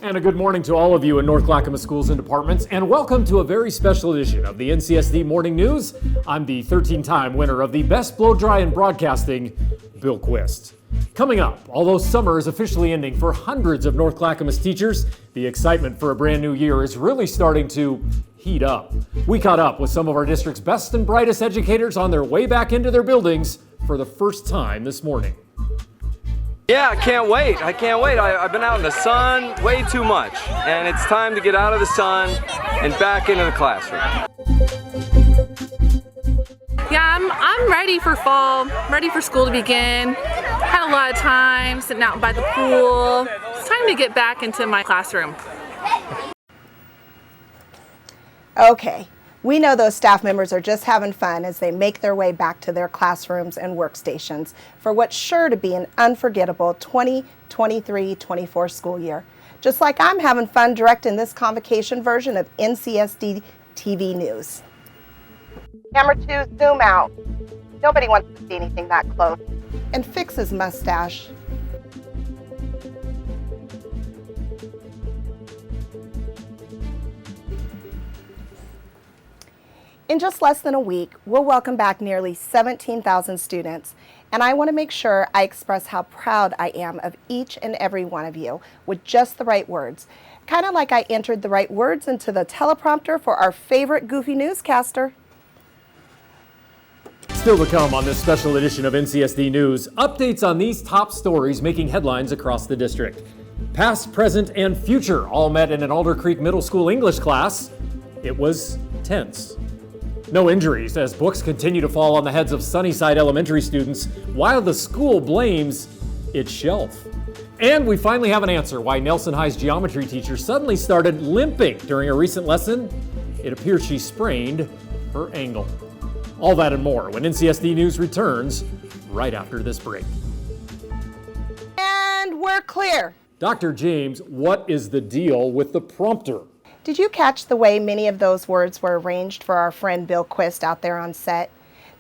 And a good morning to all of you in North Clackamas schools and departments, and welcome to a very special edition of the NCSD Morning News. I'm the 13-time winner of the Best Blow Dry in Broadcasting, Bill Quist. Coming up, although summer is officially ending for hundreds of North Clackamas teachers, the excitement for a brand new year is really starting to heat up. We caught up with some of our district's best and brightest educators on their way back into their buildings for the first time this morning. Yeah, I can't wait. I've been out in the sun way too much, and it's time to get out of the sun and back into the classroom. Yeah, I'm ready for fall, ready for school to begin. Had a lot of time sitting out by the pool. It's time to get back into my classroom. Okay, we know those staff members are just having fun as they make their way back to their classrooms and workstations for what's sure to be an unforgettable 2023-24 school year. Just like I'm having fun directing this Convocation version of NCSD TV News. Camera 2, zoom out. Nobody wants to see anything that close. And fix his mustache. In just less than a week, we'll welcome back nearly 17,000 students, and I want to make sure I express how proud I am of each and every one of you with just the right words. Kind of like I entered the right words into the teleprompter for our favorite goofy newscaster. Still to come on this special edition of NCSD News, updates on these top stories making headlines across the district. Past, present, and future all met in an Alder Creek Middle School English class. It was tense. No injuries as books continue to fall on the heads of Sunnyside Elementary students while the school blames its shelf. And we finally have an answer why Nelson High's geometry teacher suddenly started limping during a recent lesson. It appears she sprained her ankle. All that and more when NCSD News returns right after this break. And we're clear. Dr. James, what is the deal with the prompter? Did you catch the way many of those words were arranged for our friend Bill Quist out there on set?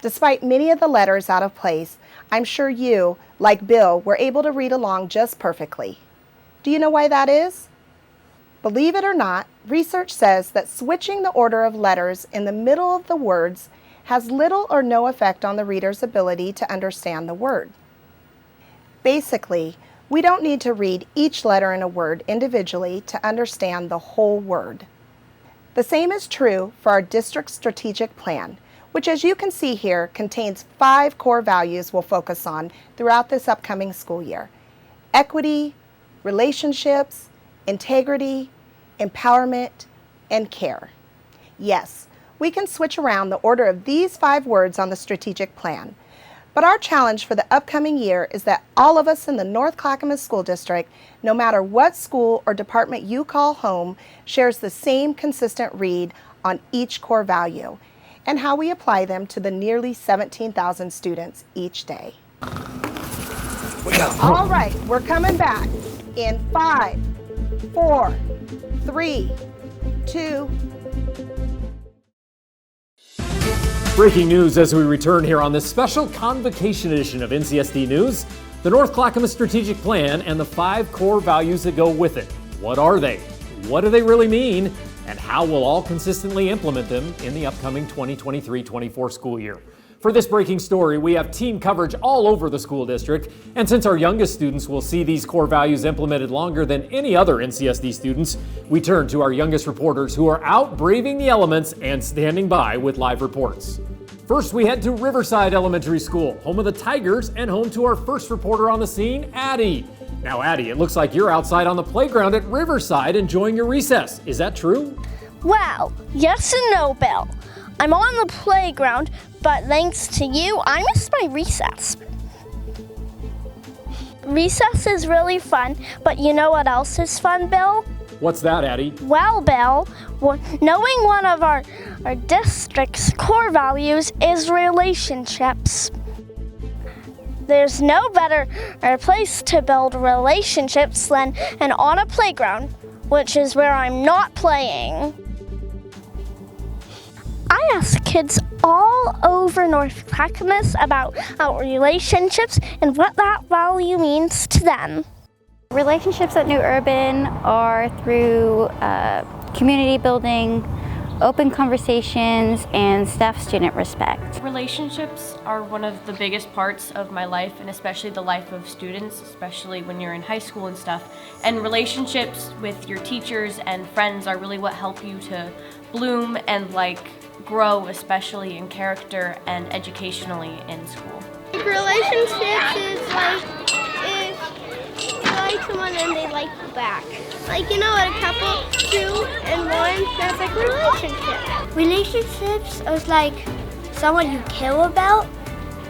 Despite many of the letters out of place, I'm sure you, like Bill, were able to read along just perfectly. Do you know why that is? Believe it or not, research says that switching the order of letters in the middle of the words has little or no effect on the reader's ability to understand the word. Basically, we don't need to read each letter in a word individually to understand the whole word. The same is true for our district strategic plan, which, as you can see here, contains 5 core values we'll focus on throughout this upcoming school year: equity, relationships, integrity, empowerment, and care. Yes, we can switch around the order of these 5 words on the strategic plan. But our challenge for the upcoming year is that all of us in the North Clackamas School District, no matter what school or department you call home, shares the same consistent read on each core value and how we apply them to the nearly 17,000 students each day. All right, we're coming back in 5, 4, 3, 2, Breaking news as we return here on this special Convocation edition of NCSD News, the North Clackamas Strategic Plan and the 5 core values that go with it. What are they? What do they really mean? And how will all consistently implement them in the upcoming 2023-24 school year? For this breaking story, we have team coverage all over the school district, and since our youngest students will see these core values implemented longer than any other NCSD students, we turn to our youngest reporters who are out braving the elements and standing by with live reports. First, we head to Riverside Elementary School, home of the Tigers and home to our first reporter on the scene, Addie. Now, Addie, it looks like you're outside on the playground at Riverside enjoying your recess. Is that true? Well, yes and no, Bill. I'm on the playground, but thanks to you, I missed my recess. Recess is really fun, but you know what else is fun, Bill? What's that, Addie? Well, Bill, knowing one of our district's core values is relationships. There's no better place to build relationships than on a playground, which is where I'm not playing. I ask kids all over North Clackamas about relationships and what that value means to them. Relationships at New Urban are through community building, open conversations, and staff-student respect. Relationships are one of the biggest parts of my life, and especially the life of students, especially when you're in high school and stuff. And relationships with your teachers and friends are really what help you to bloom and grow, especially in character and educationally in school. Relationships is if you like someone and they like you back. What a couple, 2 and 1, that's like a relationship. Relationships is like someone you care about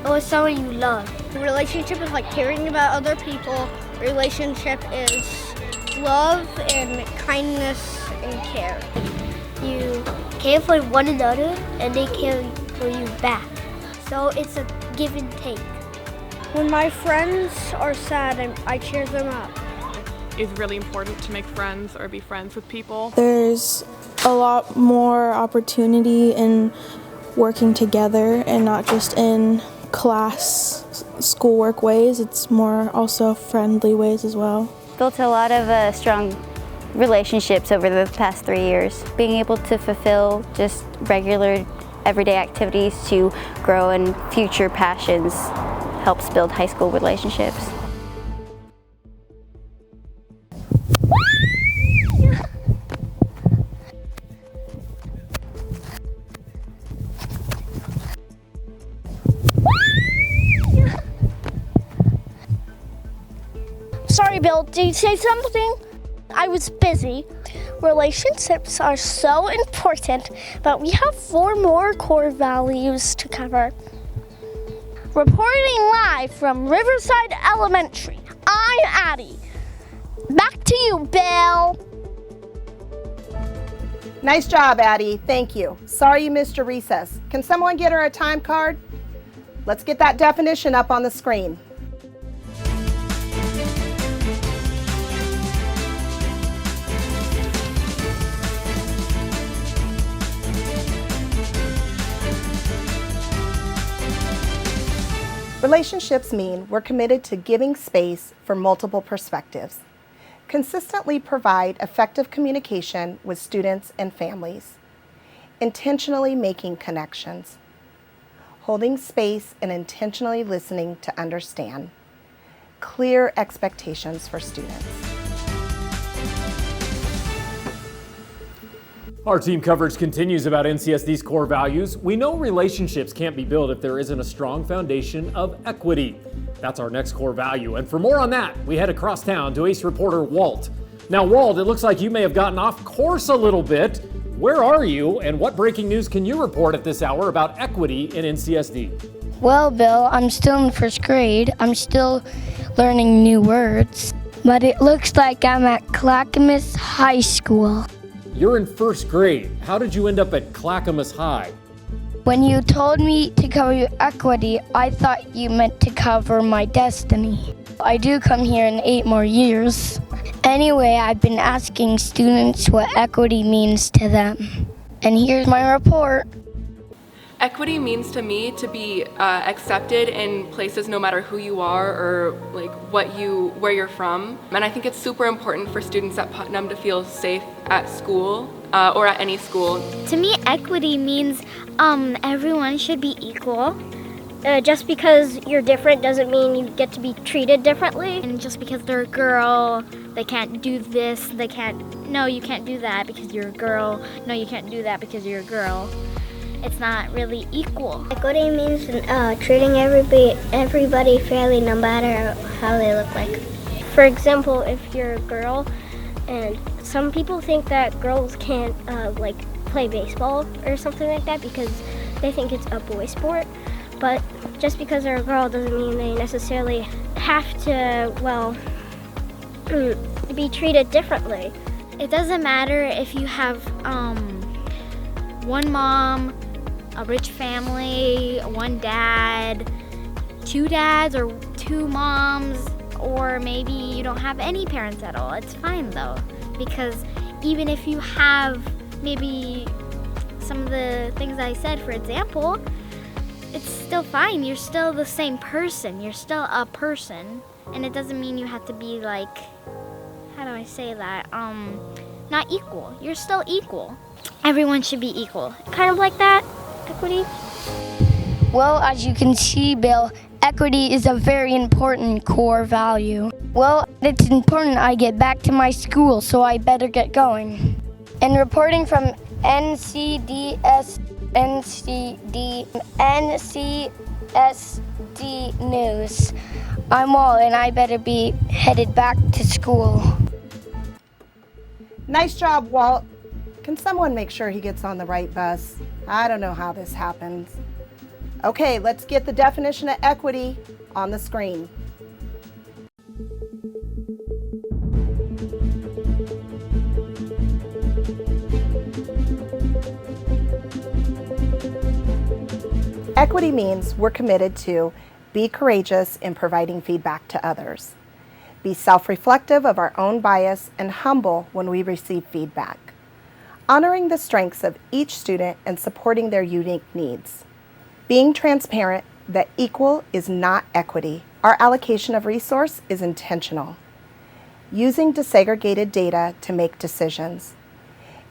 or someone you love. Relationship is like caring about other people. Relationship is love and kindness and care. You care for one another and they care for you back. So it's a give and take. When my friends are sad, I cheer them up. It's really important to make friends or be friends with people. There's a lot more opportunity in working together and not just in class, schoolwork ways. It's more also friendly ways as well. Built a lot of strong relationships over the past 3 years. Being able to fulfill just regular everyday activities to grow in future passions helps build high school relationships. Sorry, Bill, did you say something? I was busy. Relationships are so important, but we have 4 more core values to cover. Reporting live from Riverside Elementary, I'm Addie. Back to you, Bill. Nice job, Addie. Thank you. Sorry you missed your recess. Can someone get her a time card? Let's get that definition up on the screen. Relationships mean we're committed to giving space for multiple perspectives, consistently provide effective communication with students and families, intentionally making connections, holding space and intentionally listening to understand, clear expectations for students. Our team coverage continues about NCSD's core values. We know relationships can't be built if there isn't a strong foundation of equity. That's our next core value. And for more on that, we head across town to ACE reporter Walt. Now, Walt, it looks like you may have gotten off course a little bit. Where are you, and what breaking news can you report at this hour about equity in NCSD? Well, Bill, I'm still in 1st grade. I'm still learning new words. But it looks like I'm at Clackamas High School. You're in 1st grade. How did you end up at Clackamas High? When you told me to cover equity, I thought you meant to cover my destiny. I do come here in 8 more years. Anyway, I've been asking students what equity means to them. And here's my report. Equity means to me to be accepted in places no matter who you are or where you're from. And I think it's super important for students at Putnam to feel safe at school or at any school. To me, equity means everyone should be equal. Just because you're different doesn't mean you get to be treated differently. And just because they're a girl, they can't do this, no, you can't do that because you're a girl. No, you can't do that because you're a girl. It's not really equal. Equity means treating everybody fairly no matter how they look like. For example, if you're a girl, and some people think that girls can't play baseball or something like that because they think it's a boy sport. But just because they're a girl doesn't mean they necessarily have to, be treated differently. It doesn't matter if you have one mom, a rich family, one dad, 2 dads, or 2 moms, or maybe you don't have any parents at all. It's fine though, because even if you have maybe some of the things I said, for example, it's still fine. You're still the same person. You're still a person. And it doesn't mean you have to be like, how do I say that? Not equal. You're still equal. Everyone should be equal. Kind of like that, equity. Well, as you can see, Bill, equity is a very important core value. Well, it's important I get back to my school, so I better get going. And reporting from NCSD News, I'm Walt, and I better be headed back to school. Nice job, Walt. Can someone make sure he gets on the right bus? I don't know how this happens. Okay, let's get the definition of equity on the screen. Equity means we're committed to be courageous in providing feedback to others, be self-reflective of our own bias, and humble when we receive feedback, honoring the strengths of each student and supporting their unique needs, being transparent that equal is not equity. Our allocation of resource is intentional, using disaggregated data to make decisions,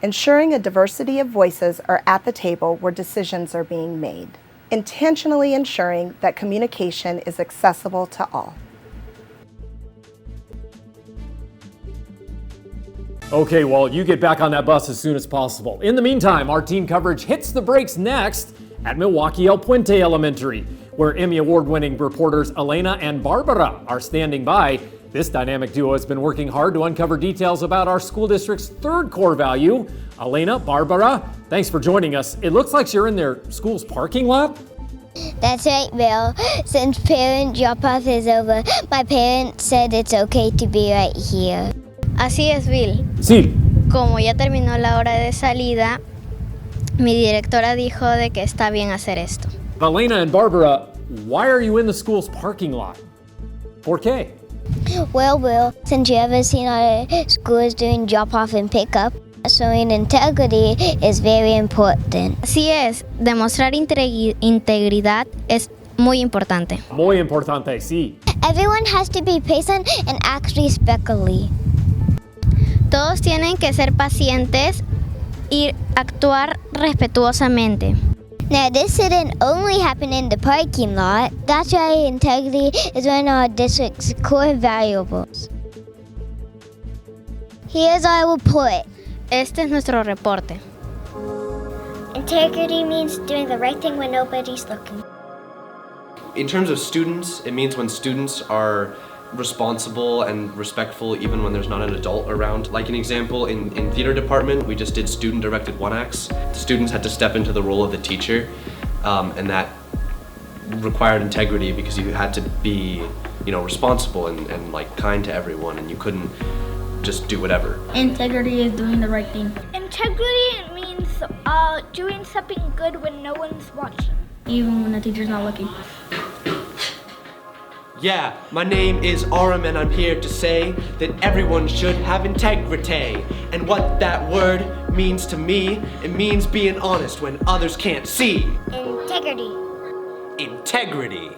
ensuring a diversity of voices are at the table where decisions are being made, intentionally ensuring that communication is accessible to all. Okay, Walt, you get back on that bus as soon as possible. In the meantime, our team coverage hits the brakes next at Milwaukee El Puente Elementary, where Emmy Award-winning reporters Elena and Barbara are standing by. This dynamic duo has been working hard to uncover details about our school district's third core value. Elena, Barbara, thanks for joining us. It looks like you're in their school's parking lot. That's right, Bill. Since parent drop-off is over, my parents said it's okay to be right here. Así es, Bill. Sí. Como ya terminó la hora de salida, mi directora dijo de que está bien hacer esto. Elena and Barbara, why are you in the school's parking lot? ¿Por qué? Well, Bill, since you ever seen our schools doing drop-off and pick-up, showing integrity is very important. Así es, demostrar integridad es muy importante. Muy importante, sí. Everyone has to be patient and act respectfully. Todos tienen que ser pacientes y actuar respetuosamente. Now, this shouldn't only happen in the parking lot. That's why integrity is one of our district's core valuables. Here's our report. Este es nuestro reporte. Integrity means doing the right thing when nobody's looking. In terms of students, it means when students are responsible and respectful even when there's not an adult around. Like an example, in theater department, we just did student-directed one-acts. The students had to step into the role of the teacher, and that required integrity because you had to be, responsible and like kind to everyone, and you couldn't just do whatever. Integrity is doing the right thing. Integrity means doing something good when no one's watching. Even when the teacher's not looking. Yeah, my name is Aram and I'm here to say that everyone should have integrity. And what that word means to me, it means being honest when others can't see. Integrity. Integrity.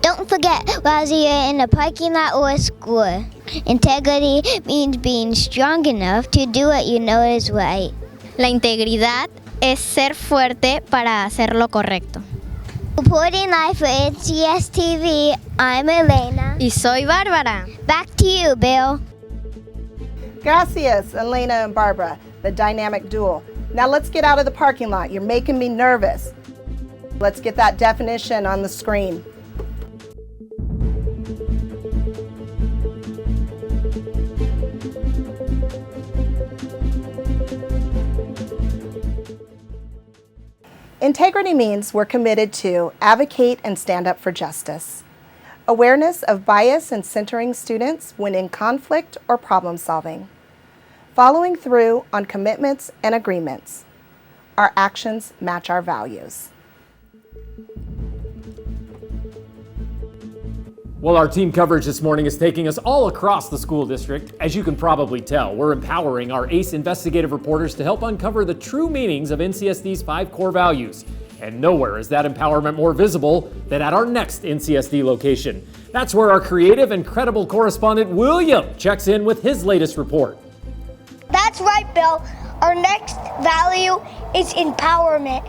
Don't forget, whether you're in a parking lot or a school, integrity means being strong enough to do what you know is right. La integridad es ser fuerte para hacer lo correcto. Reporting live for NCS TV, I'm Elena. Y soy Bárbara. Back to you, Bill. Gracias, Elena and Barbara, the dynamic duo. Now let's get out of the parking lot. You're making me nervous. Let's get that definition on the screen. Integrity means we're committed to advocate and stand up for justice. Awareness of bias and centering students when in conflict or problem solving. Following through on commitments and agreements. Our actions match our values. Well, our team coverage this morning is taking us all across the school district. As you can probably tell, we're empowering our ACE investigative reporters to help uncover the true meanings of NCSD's 5 core values. And nowhere is that empowerment more visible than at our next NCSD location. That's where our creative and credible correspondent William checks in with his latest report. That's right, Bill. Our next value is empowerment.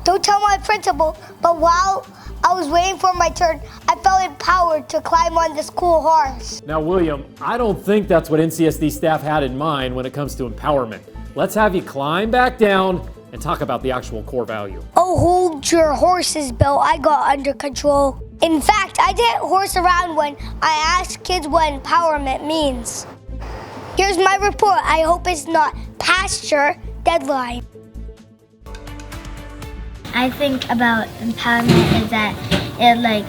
Don't tell my principal, but while I was waiting for my turn, I felt empowered to climb on this cool horse. Now, William, I don't think that's what NCSD staff had in mind when it comes to empowerment. Let's have you climb back down and talk about the actual core value. Oh, hold your horses, Bill. I got under control. In fact, I didn't horse around when I asked kids what empowerment means. Here's my report. I hope it's not past your deadline. I think about empowerment is that it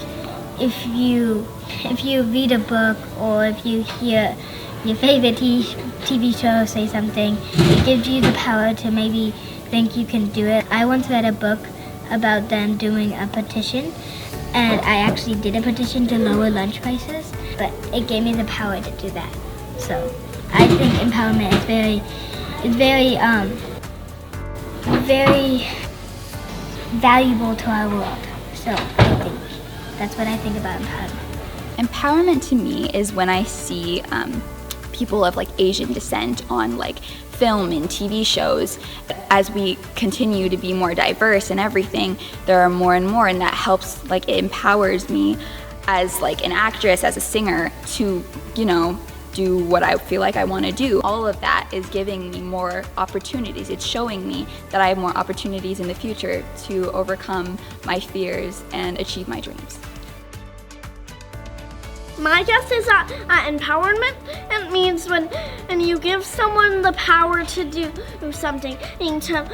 if you read a book or if you hear your favorite TV show say something, it gives you the power to maybe think you can do it. I once read a book about them doing a petition, and I actually did a petition to lower lunch prices, but it gave me the power to do that. So I think empowerment is very valuable to our world. So I think that's what I think about empowerment. Empowerment to me is when I see people of Asian descent on film and TV shows. As we continue to be more diverse and everything, there are more and more, and that helps, it empowers me as an actress, as a singer, to do what I feel like I want to do. All of that is giving me more opportunities. It's showing me that I have more opportunities in the future to overcome my fears and achieve my dreams. My guess is that empowerment, it means when you give someone the power to do something and to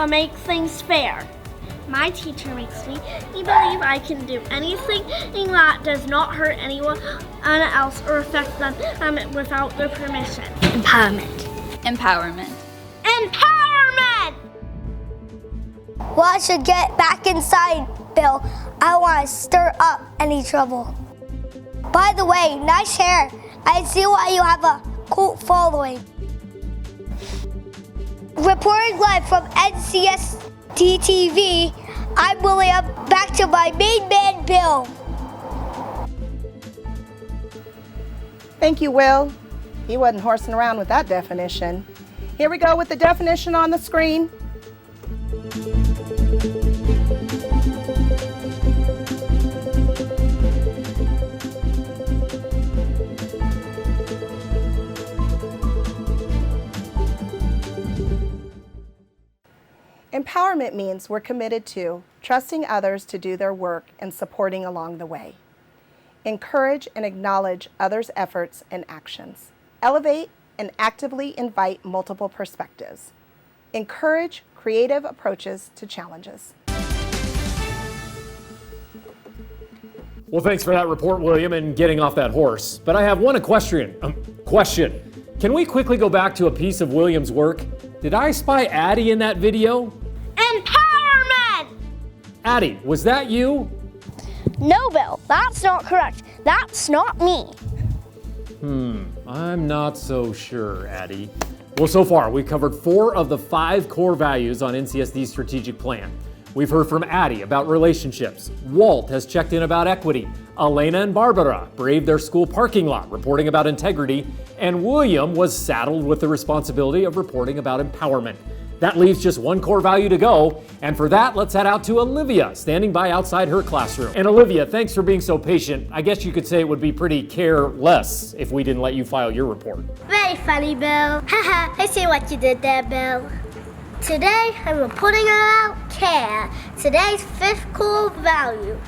make things fair. My teacher makes me believe I can do anything that does not hurt anyone else or affect them without their permission. Empowerment. Empowerment. Empowerment! Well, I should get back inside, Bill. I want to stir up any trouble. By the way, nice hair. I see why you have a cult following. Reporting live from NCSD TV, I'm William. Back to my main man, Bill. Thank you, Will. He wasn't horsing around with that definition. Here we go with the definition on the screen. Empowerment means we're committed to trusting others to do their work and supporting along the way. Encourage and acknowledge others' efforts and actions. Elevate and actively invite multiple perspectives. Encourage creative approaches to challenges. Well, thanks for that report, William, and getting off that horse. But I have one question. Can we quickly go back to a piece of William's work? Did I spy Addie in that video? Empowerment! Addie, was that you? No, Bill, that's not correct. That's not me. I'm not so sure, Addie. Well, so far, we've covered 4 of the 5 core values on NCSD's strategic plan. We've heard from Addie about relationships. Walt has checked in about equity. Elena and Barbara braved their school parking lot, reporting about integrity. And William was saddled with the responsibility of reporting about empowerment. That leaves just 1 core value to go. And for that, let's head out to Olivia, standing by outside her classroom. And Olivia, thanks for being so patient. I guess you could say it would be pretty careless if we didn't let you file your report. Very funny, Bill. Haha, I see what you did there, Bill. Today, I'm reporting about care. Today's 5th core value.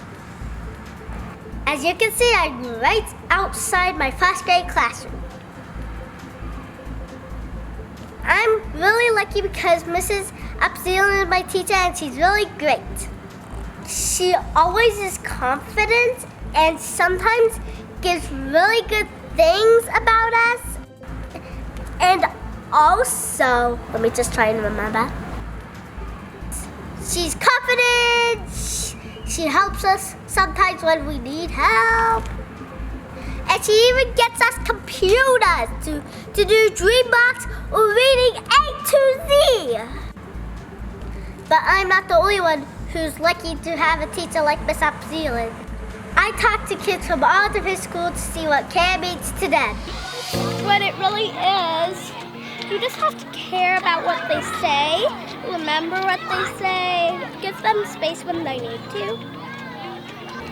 As you can see, I'm right outside my 1st grade classroom. I'm really lucky because Mrs. Upzealand is my teacher and she's really great. She always is confident and sometimes gives really good things about us. And also, let me just try and remember. She's confident. She helps us sometimes when we need help. And she even gets us computers to do Dreambox or reading A to Z. But I'm not the only one who's lucky to have a teacher like Miss Upzealand. I talk to kids from all different schools to see what care means to them. What it really is, you just have to care about what they say, remember what they say, give them space when they need to.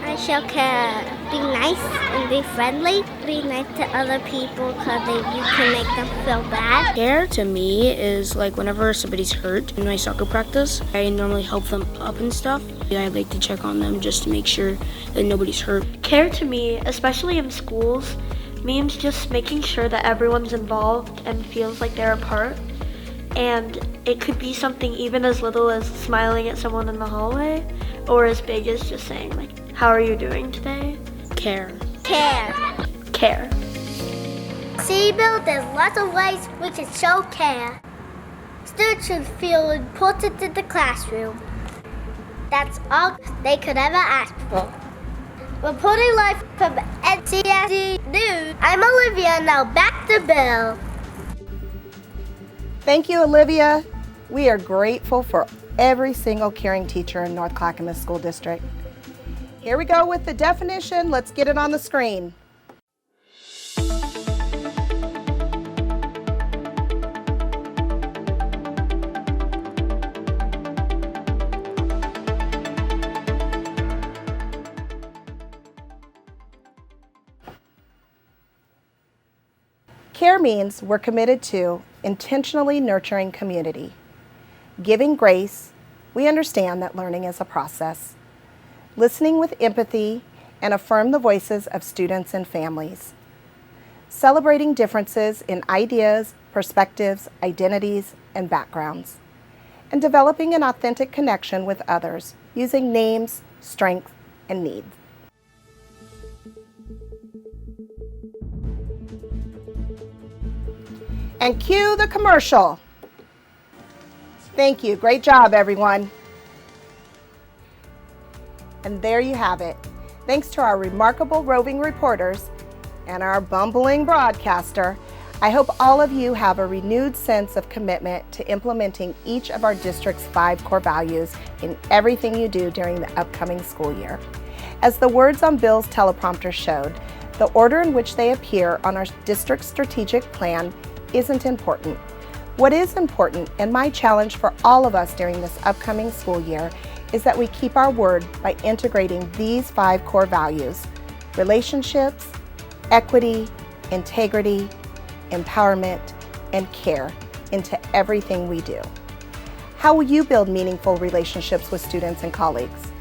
I shall care. Be nice and be friendly. Be nice to other people because you can make them feel bad. Care to me is like whenever somebody's hurt in my soccer practice, I normally help them up and stuff. I like to check on them just to make sure that nobody's hurt. Care to me, especially in schools, means just making sure that everyone's involved and feels like they're a part. And it could be something even as little as smiling at someone in the hallway, or as big as just saying like, how are you doing today? Care. Care. Care. See, Bill, there's lots of ways we can show care. Students should feel important in the classroom. That's all they could ever ask for. Reporting live from NCSD News, I'm Olivia, now back to Bill. Thank you, Olivia. We are grateful for every single caring teacher in North Clackamas School District. Here we go with the definition. Let's get it on the screen. Care means we're committed to intentionally nurturing community. Giving grace, we understand that learning is a process. Listening with empathy and affirm the voices of students and families. Celebrating differences in ideas, perspectives, identities, and backgrounds. And developing an authentic connection with others using names, strengths, and needs. And cue the commercial. Thank you. Great job, everyone. And there you have it. Thanks to our remarkable roving reporters and our bumbling broadcaster, I hope all of you have a renewed sense of commitment to implementing each of our district's 5 core values in everything you do during the upcoming school year. As the words on Bill's teleprompter showed, the order in which they appear on our district's strategic plan isn't important. What is important, and my challenge for all of us during this upcoming school year, is that we keep our word by integrating these 5 core values: relationships, equity, integrity, empowerment, and care into everything we do. How will you build meaningful relationships with students and colleagues?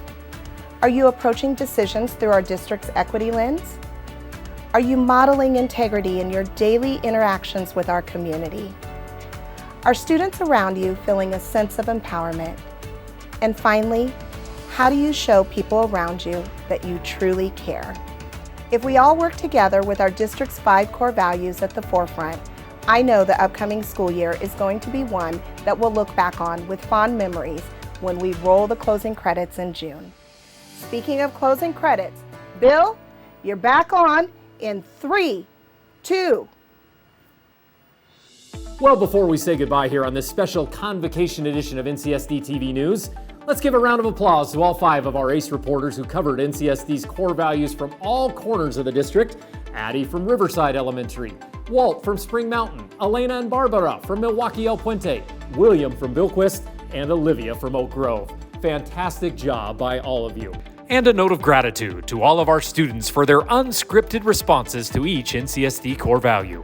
Are you approaching decisions through our district's equity lens? Are you modeling integrity in your daily interactions with our community? Are students around you feeling a sense of empowerment? And finally, how do you show people around you that you truly care? If we all work together with our district's 5 core values at the forefront, I know the upcoming school year is going to be one that we'll look back on with fond memories when we roll the closing credits in June. Speaking of closing credits, Bill, you're back on in 3, 2. Well, before we say goodbye here on this special Convocation edition of NCSD TV News, let's give a round of applause to all 5 of our ACE reporters who covered NCSD's core values from all corners of the district. Addie from Riverside Elementary, Walt from Spring Mountain, Elena and Barbara from Milwaukee El Puente, William from Bilquist, and Olivia from Oak Grove. Fantastic job by all of you. And a note of gratitude to all of our students for their unscripted responses to each NCSD core value.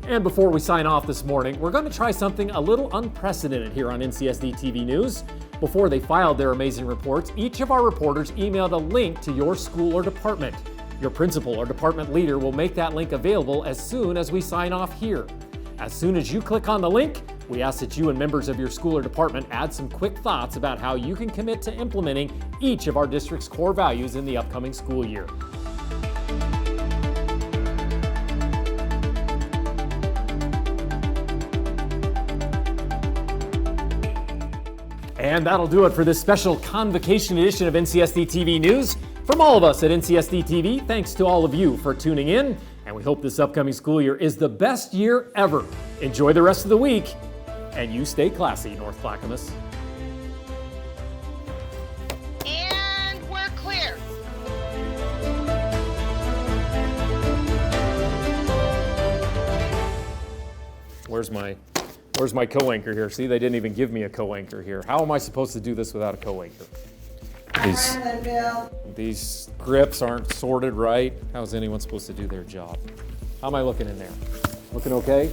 And before we sign off this morning, we're going to try something a little unprecedented here on NCSD TV News. Before they filed their amazing reports, each of our reporters emailed a link to your school or department. Your principal or department leader will make that link available as soon as we sign off here. As soon as you click on the link, we ask that you and members of your school or department add some quick thoughts about how you can commit to implementing each of our district's core values in the upcoming school year. And that'll do it for this special Convocation edition of NCSD TV News. From all of us at NCSD TV, thanks to all of you for tuning in, and we hope this upcoming school year is the best year ever. Enjoy the rest of the week, and you stay classy, North Clackamas. And we're clear. Where's my co-anchor here? See, they didn't even give me a co-anchor here. How am I supposed to do this without a co-anchor? These grips aren't sorted right. How is anyone supposed to do their job? How am I looking in there? Looking okay?